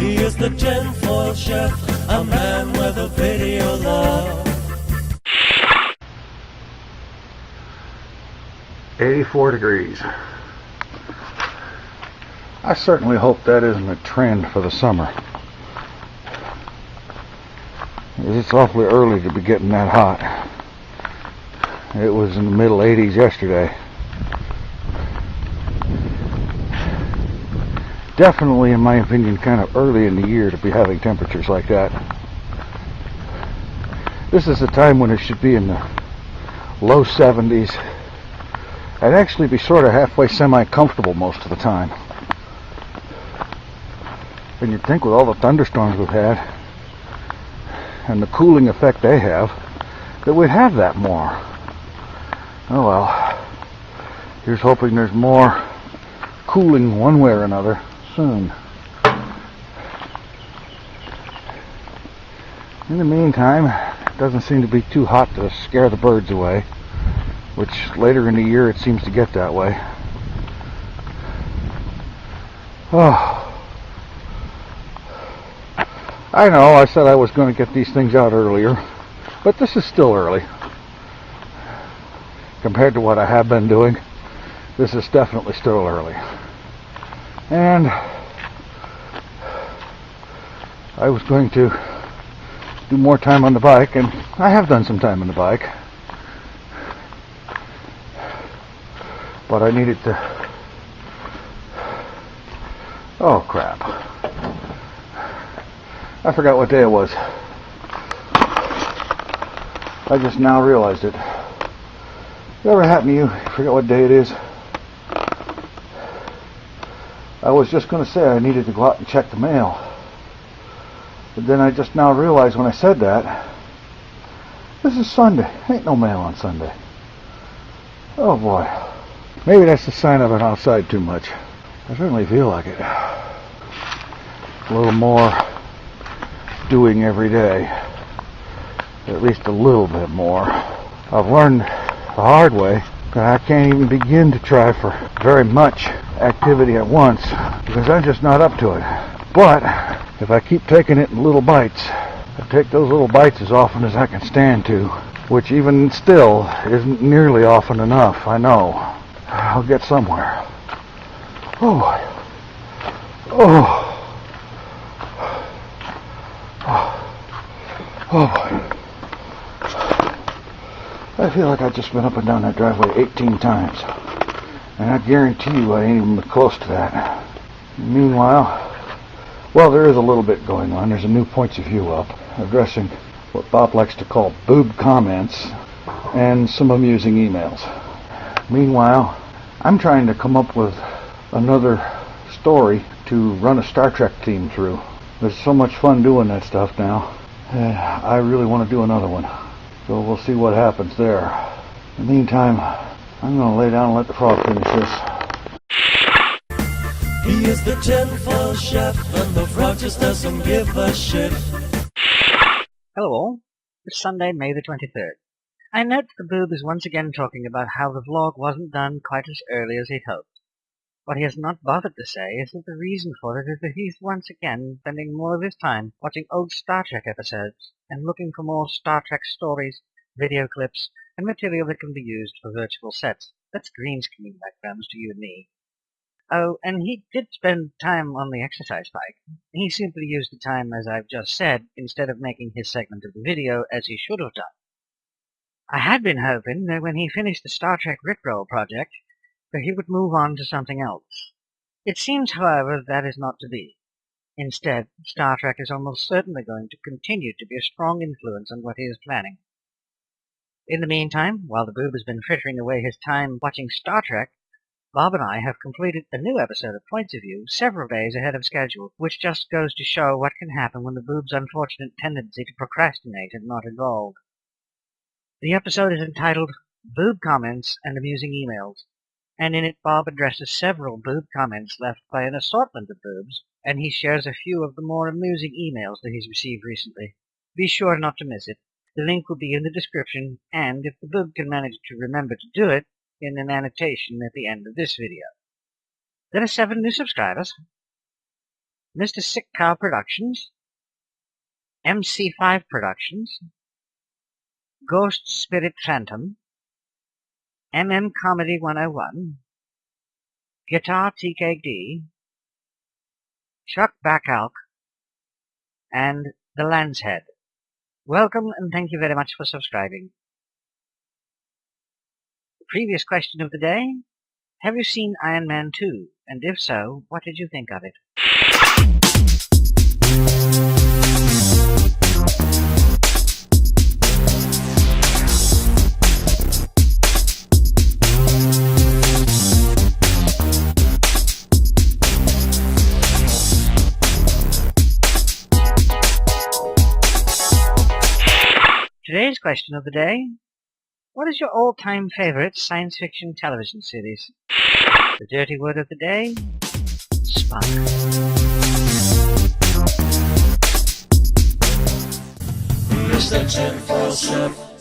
He is the tinfoil chef, a man with a video love. 84 degrees. I certainly hope that isn't a trend for the summer. It's awfully early to be getting that hot. It was in the middle 80s yesterday. Definitely, in my opinion, kind of early in the year to be having temperatures like that. This is the time when it should be in the low 70s. I'd actually be sort of halfway semi-comfortable most of the time. And you'd think with all the thunderstorms we've had and the cooling effect they have, that we'd have that more. Oh well. Here's hoping there's more cooling one way or another soon. In the meantime, it doesn't seem to be too hot to scare the birds away, which later in the year it seems to get that way. Oh. I know I said I was going to get these things out earlier, but this is still early. Compared to what I have been doing, this is definitely still early. And I was going to do more time on the bike, and I have done some time on the bike. But I needed to... Oh crap. I forgot what day it was. I just now realized it. It ever happened to you? You forget what day it is? I was just going to say I needed to go out and check the mail. But then I just now realized when I said that, this is Sunday. Ain't no mail on Sunday. Oh boy. Maybe that's the sign I've been outside too much. I certainly feel like it. A little more doing every day. At least a little bit more. I've learned the hard way that I can't even begin to try for very much activity at once because I'm just not up to it. But if I keep taking it in little bites, I take those little bites as often as I can stand to, which even still isn't nearly often enough, I know. I'll get somewhere. Oh. Oh. Oh boy. I feel like I've just been up and down that driveway 18 times. And I guarantee you I ain't even close to that. Meanwhile, well, there is a little bit going on. There's a new points of view up, addressing what Bob likes to call boob comments and some amusing emails. Meanwhile, I'm trying to come up with another story to run a Star Trek theme through. There's so much fun doing that stuff now. I really want to do another one. So we'll see what happens there. In the meantime, I'm going to lay down and let the frog finish this. He is the tinfoil chef, and the frog just doesn't give a shit. Hello all. It's Sunday, May the 23rd. I note the boob is once again talking about how the vlog wasn't done quite as early as he'd hoped. What he has not bothered to say is that the reason for it is that he's once again spending more of his time watching old Star Trek episodes and looking for more Star Trek stories, video clips, and material that can be used for virtual sets. That's green screen backgrounds to you and me. Oh, and he did spend time on the exercise bike. He simply used the time, as I've just said, instead of making his segment of the video as he should have done. I had been hoping that when he finished the Star Trek Rickroll project, that he would move on to something else. It seems, however, that is not to be. Instead, Star Trek is almost certainly going to continue to be a strong influence on what he is planning. In the meantime, while the boob has been frittering away his time watching Star Trek, Bob and I have completed a new episode of Points of View several days ahead of schedule, which just goes to show what can happen when the boob's unfortunate tendency to procrastinate is not involved. The episode is entitled Boob Comments and Amusing Emails, and in it Bob addresses several boob comments left by an assortment of boobs, and he shares a few of the more amusing emails that he's received recently. Be sure not to miss it. The link will be in the description, and if the boob can manage to remember to do it, in an annotation at the end of this video. There are 7 new subscribers. Mr. Sick Cow Productions, MC5 Productions, GhostSpiritPhantom, Comedy 101, GuitarTKD, chuckbakalc, and TheLancehead. Welcome and thank you very much for subscribing. The previous question of the day: have you seen Iron Man 2? And if so, what did you think of it? Today's question of the day: what is your all-time favorite science fiction television series? The dirty word of the day: spunk. Mr. Tinfoil Chef.